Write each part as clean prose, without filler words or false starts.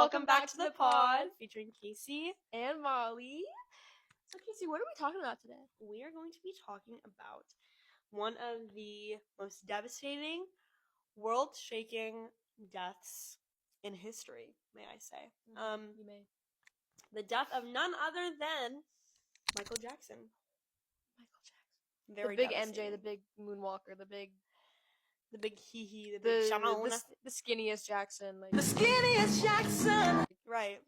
welcome back to the pod featuring Casey. And Molly. So Casey, what are we talking about today? We are going to be talking about one of the most devastating, world-shaking deaths in history, may I say. You may. The death of none other than Michael Jackson. Very the big devastating. MJ, the big moonwalker, the big hee-hee, the big Shaman. The skinniest Jackson. The skinniest Jackson! Right.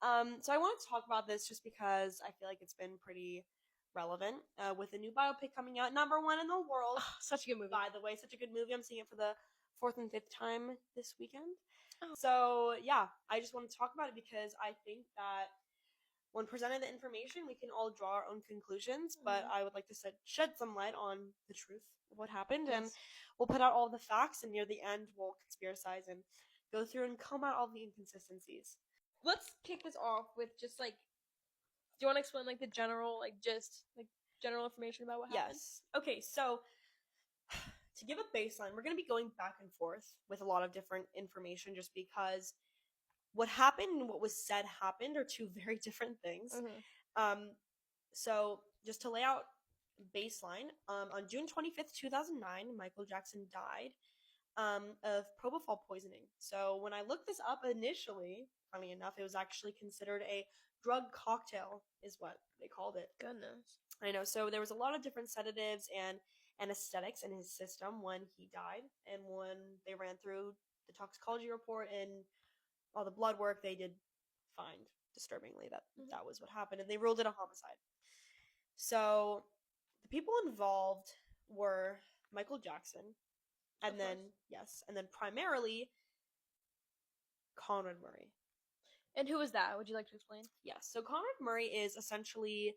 So I want to talk about this just because I feel like it's been pretty relevant with a new biopic coming out, #1 in the world. Oh, such a good movie. By the way, such a good movie. I'm seeing it for the 4th and 5th time this weekend. Oh. So yeah, I just want to talk about it because I think that when presented the information, we can all draw our own conclusions, but I would like to shed some light on the truth of what happened, and we'll put out all the facts, and near the end, we'll conspiracize and go through and comb out all the inconsistencies. Let's kick this off with just do you want to explain the general general information about what happened? Yes. Okay, so to give a baseline, we're going to be going back and forth with a lot of different information just because what happened and what was said happened are two very different things. So just to lay out baseline, on June 25th, 2009, Michael Jackson died of propofol poisoning. So when I looked this up initially, funny enough, it was actually considered a drug cocktail is what they called it. Goodness. I know. So there was a lot of different sedatives and anesthetics in his system when he died, and when they ran through the toxicology report and all the blood work, they did find, disturbingly, that that was what happened, and they ruled it a homicide. So the people involved were Michael Jackson, and then primarily Conrad Murray. And who is that? Would you like to explain? Yes. So Conrad Murray is essentially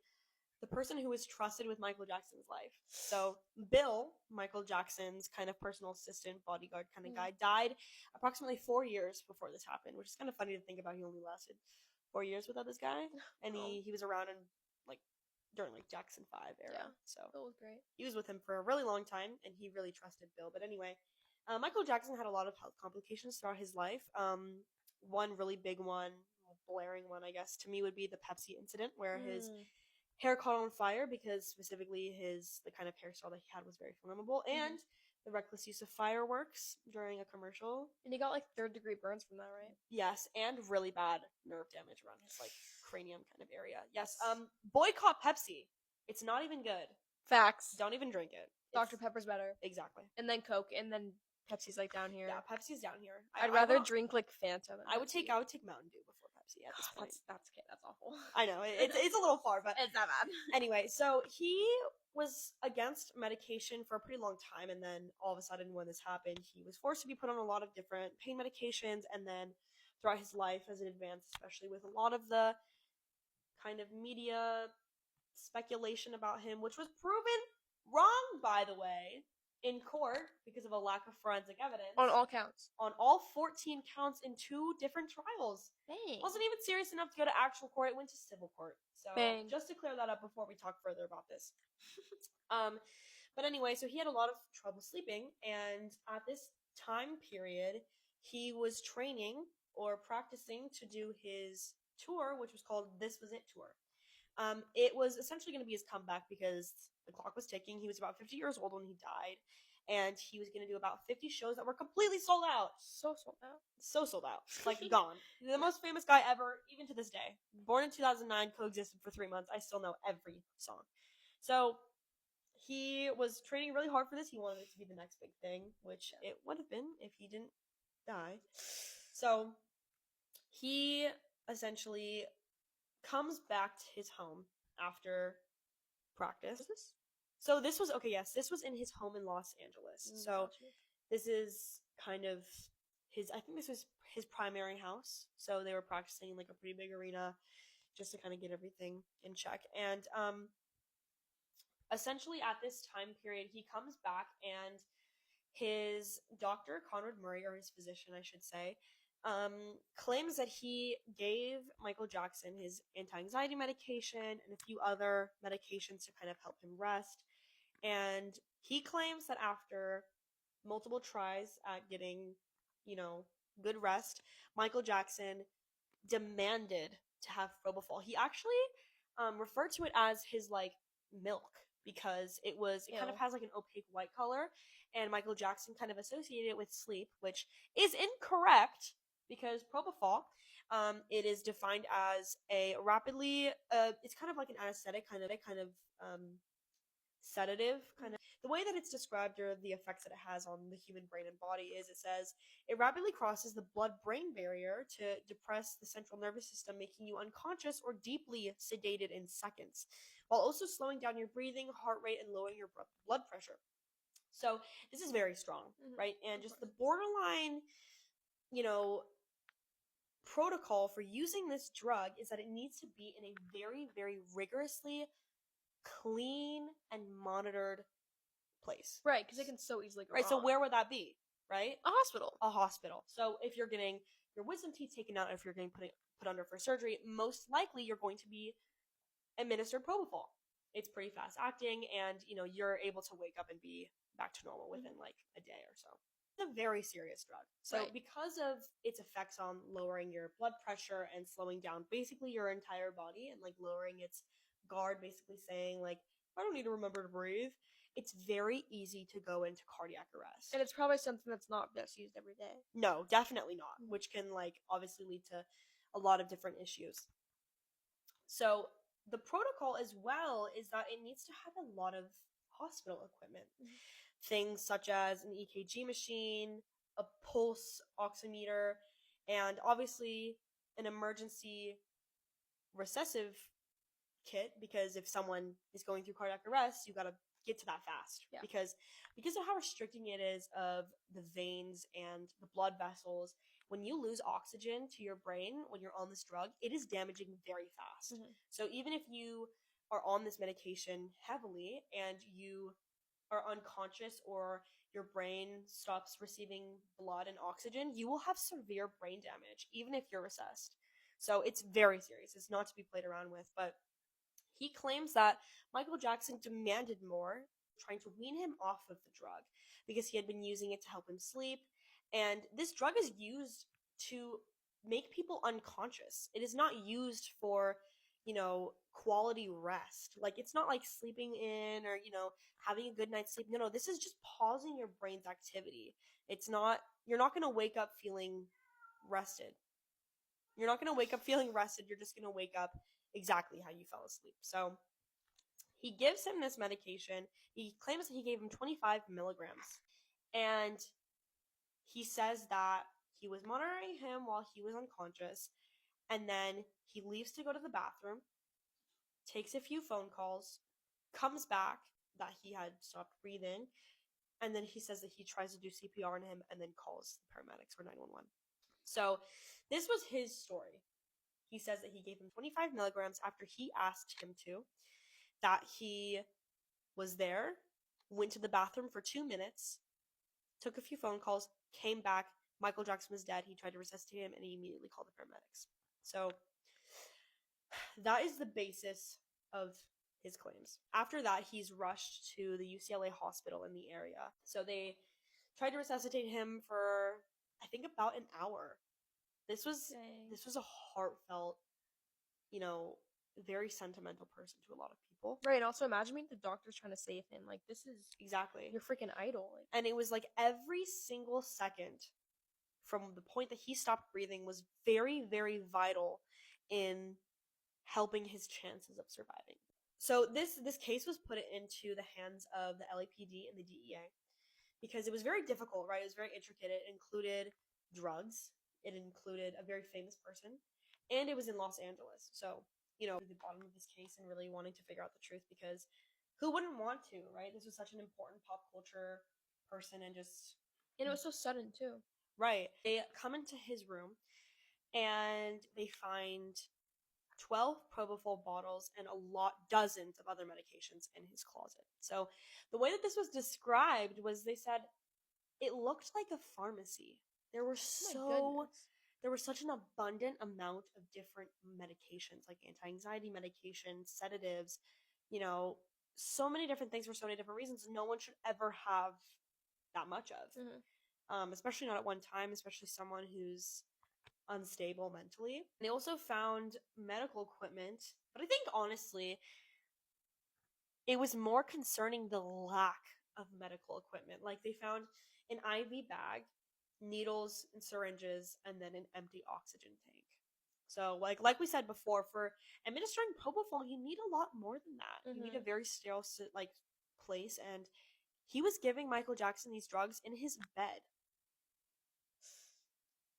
the person who was trusted with Michael Jackson's life. So Bill, Michael Jackson's kind of personal assistant, bodyguard kind of guy, died approximately 4 years before this happened, which is kind of funny to think about. He only lasted 4 years without this guy, and he was around in during Jackson 5 era. Yeah, so Bill was great. He was with him for a really long time, and he really trusted Bill. But anyway, Michael Jackson had a lot of health complications throughout his life. One really big one, blaring one, I guess, to me would be the Pepsi incident, where his hair caught on fire because specifically the kind of hairstyle that he had was very flammable, and the reckless use of fireworks during a commercial. And he got 3rd-degree burns from that, right? Yes, and really bad nerve damage around his cranium kind of area. Yes. Boycott Pepsi. It's not even good. Facts. Don't even drink it. Dr. Pepper's better. Exactly. And then Coke, and then Pepsi's down here. Yeah, Pepsi's down here. I'd rather drink Fanta than I would take Mountain Dew before Pepsi at this point. That's okay. That's awful. I know it's a little far, but it's not bad. Anyway, so he was against medication for a pretty long time, and then all of a sudden, when this happened, he was forced to be put on a lot of different pain medications, and then throughout his life as it advanced, especially with a lot of the kind of media speculation about him, which was proven wrong, by the way, in court because of a lack of forensic evidence. On all counts. On all 14 counts in 2 different trials. Dang. Wasn't even serious enough to go to actual court. It went to civil court. So Bang. Just to clear that up before we talk further about this. But anyway, so he had a lot of trouble sleeping, and at this time period, he was training or practicing to do his tour, which was called This Was It Tour. It was essentially going to be his comeback because the clock was ticking. He was about 50 years old when he died, and he was going to do about 50 shows that were completely sold out. So sold out. So sold out. Gone. The most famous guy ever, even to this day. Born in 2009, coexisted for 3 months. I still know every song. So he was training really hard for this. He wanted it to be the next big thing, which it would have been if he didn't die. So he essentially comes back to his home after practice. So this was this was in his home in Los Angeles. So this is kind of I think this was his primary house. So they were practicing in a pretty big arena just to kind of get everything in check. And essentially at this time period, he comes back, and his doctor, Conrad Murray, or his physician, I should say, claims that he gave Michael Jackson his anti-anxiety medication and a few other medications to kind of help him rest. And he claims that after multiple tries at getting, good rest, Michael Jackson demanded to have propofol. He actually referred to it as his like milk because it kind of Ew. has like an opaque white color, and Michael Jackson kind of associated it with sleep, which is incorrect because propofol, it is defined as a rapidly it's kind of like an anesthetic kind of sedative kind of. The way that it's described or the effects that it has on the human brain and body is, it says it rapidly crosses the blood-brain barrier to depress the central nervous system, making you unconscious or deeply sedated in seconds, while also slowing down your breathing, heart rate, and lowering your blood pressure. So this is very strong, right? And just the borderline, you know, protocol for using this drug is that it needs to be in a very, very rigorously clean and monitored place. Right, because it can so easily go Right, so wrong. where would that be? Right? A hospital. A hospital. So if you're getting your wisdom teeth taken out, if you're getting put under for surgery, most likely you're going to be administered propofol. It's pretty fast acting, and you're able to wake up and be back to normal within like a day or so. It's a very serious drug. So Right. because of its effects on lowering your blood pressure and slowing down basically your entire body and like lowering its guard, basically saying like, I don't need to remember to breathe, it's very easy to go into cardiac arrest. And it's probably something that's not best used every day. No, definitely not, which can like obviously lead to a lot of different issues. So the protocol as well is that it needs to have a lot of hospital equipment. Things such as an EKG machine, a pulse oximeter, and obviously an emergency recessive kit, because if someone is going through cardiac arrest, you got to get to that fast. Yeah. Because of how restricting it is of the veins and the blood vessels, when you lose oxygen to your brain when you're on this drug, it is damaging very fast. So even if you are on this medication heavily and you are unconscious or your brain stops receiving blood and oxygen, you will have severe brain damage even if you're recessed. So it's very serious. It's not to be played around with. But he claims that Michael Jackson demanded more, trying to wean him off of the drug because he had been using it to help him sleep. And this drug is used to make people unconscious. It is not used for, quality rest. Like, it's not like sleeping in or, having a good night's sleep. No, this is just pausing your brain's activity. You're not going to wake up feeling rested. You're not going to wake up feeling rested. You're just going to wake up exactly how you fell asleep. So he gives him this medication. He claims that he gave him 25 milligrams. And he says that he was monitoring him while he was unconscious. And then he leaves to go to the bathroom, takes a few phone calls, comes back that he had stopped breathing. And then he says that he tries to do CPR on him and then calls the paramedics or 911. So this was his story. He says that he gave him 25 milligrams after he asked him to, that he was there, went to the bathroom for 2 minutes, took a few phone calls, came back, Michael Jackson was dead, he tried to resuscitate him, and he immediately called the paramedics. So that is the basis of his claims. After that, he's rushed to the UCLA hospital in the area. So they tried to resuscitate him for, I think, about an hour. This was a heartfelt, very sentimental person to a lot of people. Right, and also imagine being the doctors trying to save him. Like, this is Exactly your freaking idol. Like, and it was like every single second from the point that he stopped breathing was very, very vital in helping his chances of surviving. So this case was put into the hands of the LAPD and the DEA because it was very difficult, right? It was very intricate. It included drugs. It included a very famous person. And it was in Los Angeles. So, the bottom of this case and really wanting to figure out the truth, because who wouldn't want to, right? This was such an important pop culture person and just... And it was so sudden, too. Right. They come into his room and they find 12 propofol bottles and dozens of other medications in his closet. So the way that this was described was, they said it looked like a pharmacy. There were such an abundant amount of different medications, like anti-anxiety medications, sedatives, so many different things for so many different reasons. No one should ever have that much of, especially not at one time, especially someone who's unstable mentally. They also found medical equipment, but I think honestly, it was more concerning the lack of medical equipment. Like they found an IV bag, needles and syringes, and then an empty oxygen tank. So like we said before, for administering propofol, you need a lot more than that. You need a very sterile like place, and he was giving Michael Jackson these drugs in his bed.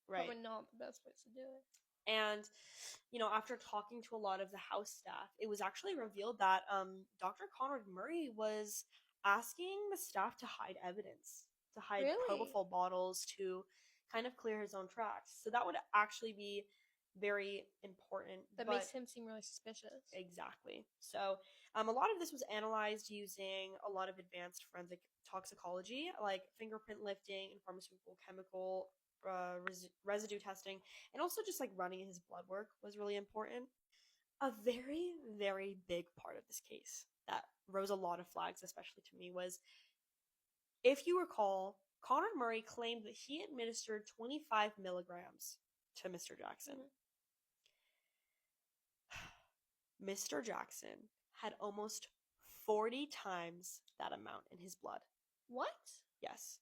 Right. Probably not the best place to do it. And, you know, after talking to a lot of the house staff, it was actually revealed that Dr. Conrad Murray was asking the staff to hide evidence, to hide Really? propofol bottles to kind of clear his own tracks. So that would actually be very important. That but- makes him seem really suspicious. Exactly. So a lot of this was analyzed using a lot of advanced forensic toxicology, like fingerprint lifting and pharmaceutical chemical residue testing, and also just like running his blood work was really important. A very, very big part of this case that rose a lot of flags, especially to me, was, if you recall, Conrad Murray claimed that he administered 25 milligrams to Mr. Jackson. Mr. Jackson had almost 40 times that amount in his blood. What? Yes.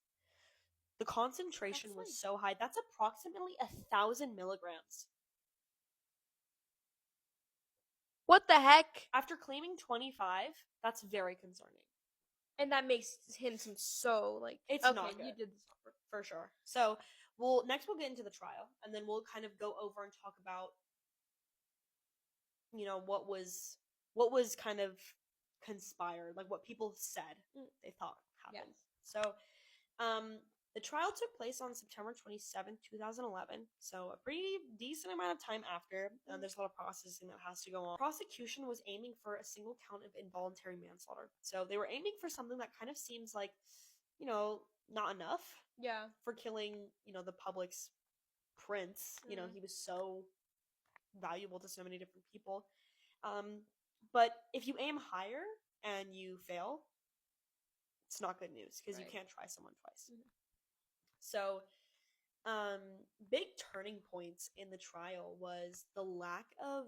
The concentration That's was like- so high. That's approximately 1,000 milligrams. What the heck? After claiming 25, that's very concerning. And that makes him seem so like It's okay, not good. you did this. For sure. So next we'll get into the trial, and then we'll kind of go over and talk about, you know, what was kind of conspired, like what people said they thought happened. Yes. So the trial took place on September 27th, 2011, so a pretty decent amount of time after. There's a lot of processing that has to go on. Prosecution was aiming for a single count of involuntary manslaughter. So they were aiming for something that kind of seems like, you know, not enough Yeah. for killing, you know, the public's prince. You know, he was so valuable to so many different people. But if you aim higher and you fail, it's not good news, because you can't try someone twice. So, big turning points in the trial was the lack of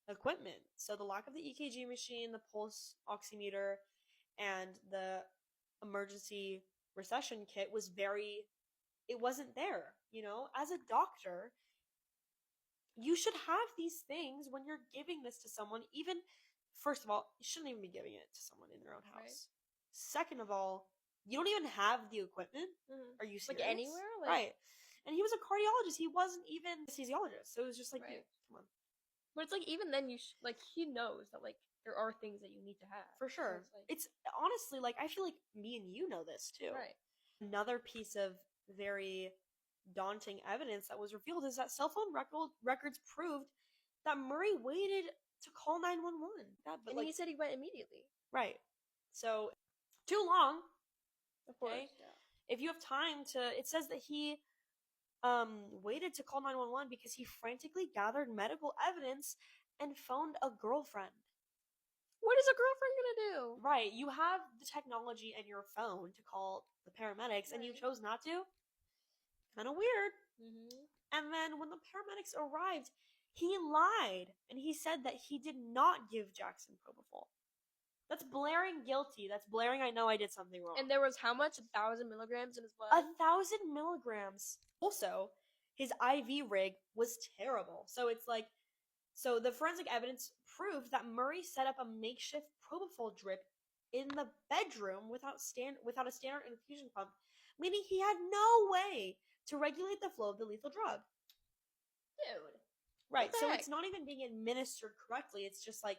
equipment. So the lack of the EKG machine, the pulse oximeter, and the emergency recession kit was it wasn't there. You know, as a doctor, you should have these things when you're giving this to someone. Even, first of all, you shouldn't even be giving it to someone in their own house. Right. Second of all, you don't even have the equipment. Are you serious? Like anywhere? Like, right. And he was a cardiologist. He wasn't even a anesthesiologist. So it was just like, Right. dude, come on. But it's like even then like he knows that like there are things that you need to have. For So sure. it's like, It's honestly, like, I feel like me and you know this too. right. Another piece of very daunting evidence that was revealed is that cell phone records proved that Murray waited to call 911. But And he said he went immediately. right. So, too long. Of course. Okay. Yeah. If you have time to, it says that he waited to call 911 because he frantically gathered medical evidence and phoned a girlfriend. What is a girlfriend gonna do? Right, you have the technology in your phone to call the paramedics, and you Right. chose not to? Kind of weird. Mm-hmm. And then when the paramedics arrived, he lied, and he said that he did not give Jackson propofol. That's blaring guilty. That's blaring, I know I did something wrong. And there was how much? 1,000 milligrams in his blood? 1,000 milligrams. Also, his IV rig was terrible. So it's like, so the forensic evidence proved that Murray set up a makeshift propofol drip in the bedroom without a standard infusion pump, meaning he had no way to regulate the flow of the lethal drug. Dude. Right. the So heck? it's not even being administered correctly. It's just like,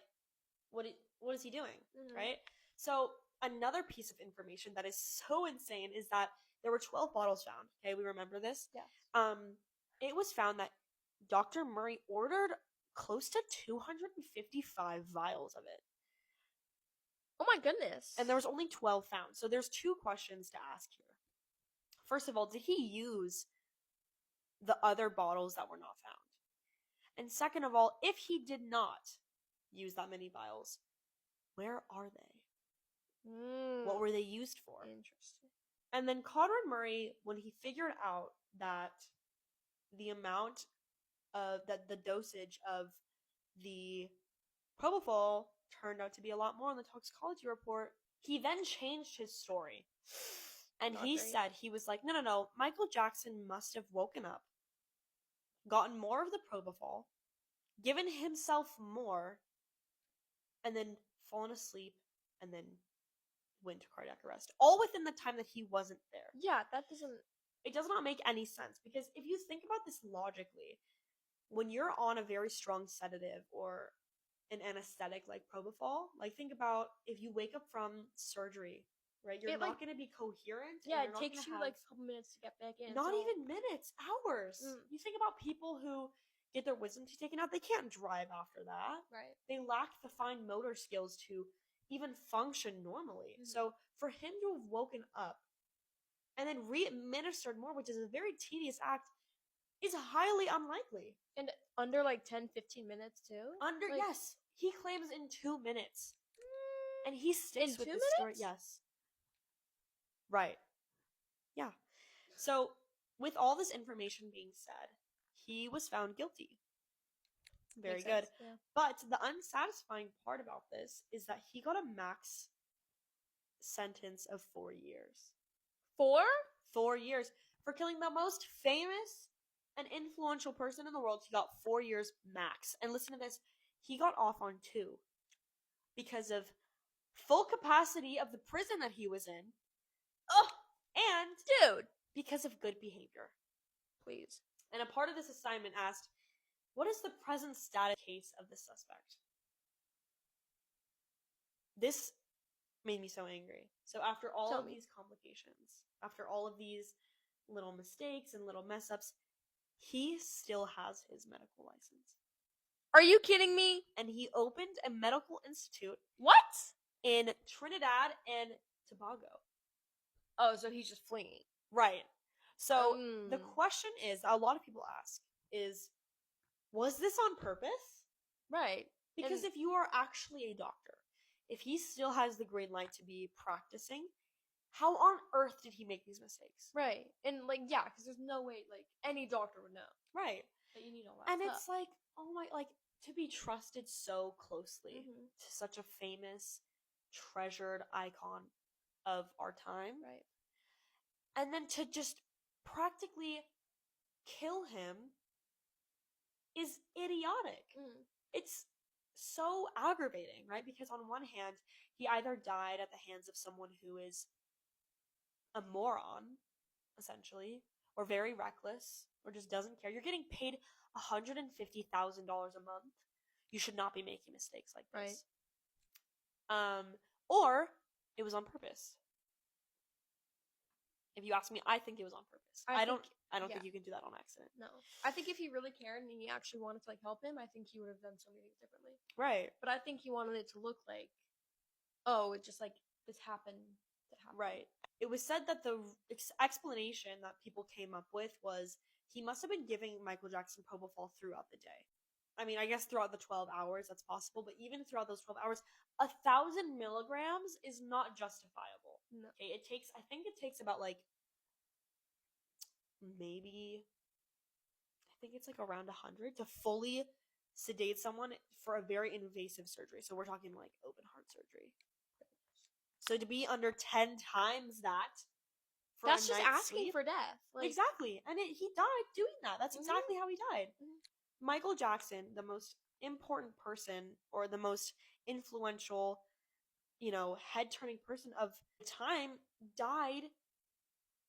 what is he doing? Mhm. Right. So another piece of information that is so insane is that there were 12 bottles found. Okay, we remember this. Yes. It was found that Dr. Murray ordered close to 255 vials of it, Oh my goodness. and there was only 12 found. So there's two questions to ask here. First of all, did he use the other bottles that were not found? And second of all, if he did not use that many vials, where are they? What were they used for? Interesting. And then Conrad Murray, when he figured out that the amount of the dosage of the propofol turned out to be a lot more on the toxicology report. He then changed his story. And Not he great. said, he was like, no, Michael Jackson must have woken up, gotten more of the propofol, given himself more, and then fallen asleep, and then went to cardiac arrest. All within the time that he wasn't there. Yeah, that doesn't. It does not make any sense, because if you think about this logically, when you're on a very strong sedative or an anesthetic like propofol, like think about if you wake up from surgery, right? You're It, not like- going to be coherent. Yeah, and it you're not takes gonna you have- like a couple minutes to get back in. not so- even minutes, hours. You think about people who get their wisdom teeth taken out, they can't drive after that. Right. They lack the fine motor skills to even function normally. Mhm. So for him to have woken up and then re-administered more, which is a very tedious act, is highly unlikely. And under like 10-15 minutes too. Like- Yes, he claims in 2 minutes, and he sticks In with 2 this story. minutes? Yes, right. Yeah. So with all this information being said, he was found guilty. Very Makes good. sense, yeah. But the unsatisfying part about this is that he got a max sentence of 4 years. 4? 4 years for killing the most famous and influential person in the world. He got 4 years max. And listen to this, he got off on 2 because of full capacity of the prison that he was in. Oh, and Dude, because of good behavior. please. And a part of this assignment asked, what is the present status case of the suspect? This made me so angry. So after all Tell of me. these complications, after all of these little mistakes and little mess ups, he still has his medical license. Are you kidding me? And he opened a medical institute What? in Trinidad and Tobago. Oh, so he's just flinging. Right. So the Mm. question is, a lot of people ask, is, was this on purpose? Right. Because And- if you are actually a doctor, if he still has the green light to be practicing, how on earth did he make these mistakes? Right. And like, yeah, because there's no way like any doctor would know Right. that you need all that And stuff. it's like, oh my, like, to be trusted so closely Mhm. to such a famous, treasured icon of our time, Right. and then to just practically kill him is idiotic. Mm. It's so aggravating, right? Because on one hand, he either died at the hands of someone who is a moron, essentially, or very reckless, or just doesn't care. You're getting paid $150,000 a month. You should not be making mistakes like this. Or it was on purpose. If you ask me, I think it was on purpose. I don't yeah. think you can do that on accident. No. I think if he really cared and he actually wanted to like help him, I think he would have done so many things differently. Right. But I think he wanted it to look like, oh, it just like this happened to happen. Right. It was said that the explanation that people came up with was he must have been giving Michael Jackson propofol throughout the day. I mean, I guess throughout the 12 hours, that's possible, but even throughout those 12 hours, 1,000 milligrams is not justifiable. No. Okay, I think it takes about like, maybe, I think it's like around 100 to fully sedate someone for a very invasive surgery. So we're talking like open heart surgery. So to be under 10 times that for That's a just night's asking sleep, for death. Like, exactly. And he died doing that. That's Mhm. exactly how he died. Mhm. Michael Jackson, the most important person or the most influential, head-turning person of the time, died.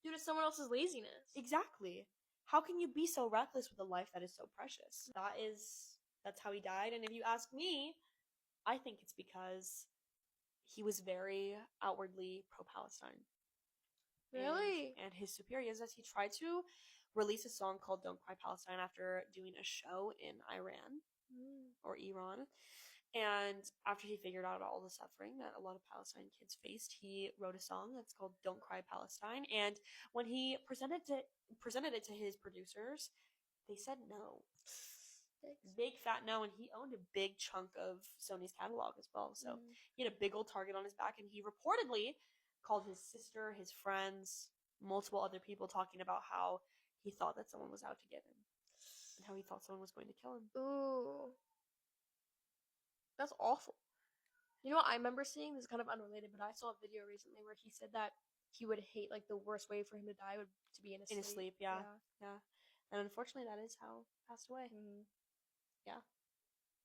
due to someone else's laziness. Exactly. How can you be so reckless with a life that is so precious? That's how he died. And if you ask me, I think it's because he was very outwardly pro-Palestine. Really? And his superiors, as he tried to release a song called Don't Cry Palestine after doing a show in Iran Mm. or Iran. And after he figured out all the suffering that a lot of Palestine kids faced, he wrote a song that's called Don't Cry Palestine. And when he presented it to his producers, they said no. Big fat no, and he owned a big chunk of Sony's catalog as well. So Mm. he had a big old target on his back, and he reportedly called his sister, his friends, multiple other people talking about how he thought that someone was out to get him. and how he thought someone was going to kill him. Ooh. That's awful. You know what I remember seeing? This is kind of unrelated, but I saw a video recently where he said that he would hate, like, the worst way for him to die would to be in his sleep. Yeah. And unfortunately, that is how he passed away. Mm-hmm. Yeah.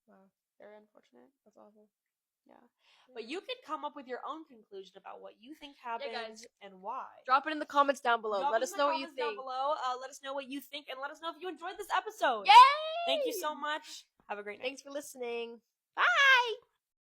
Wow. Very unfortunate. That's awful. Yeah. But you can come up with your own conclusion about what you think happened guys. and why. Drop it in the comments down below. Drop Let it us in the know what you comments down think. below. Let us know what you think, and let us know if you enjoyed this episode. Yay! Thank you so much. Have a great night. Thanks for listening.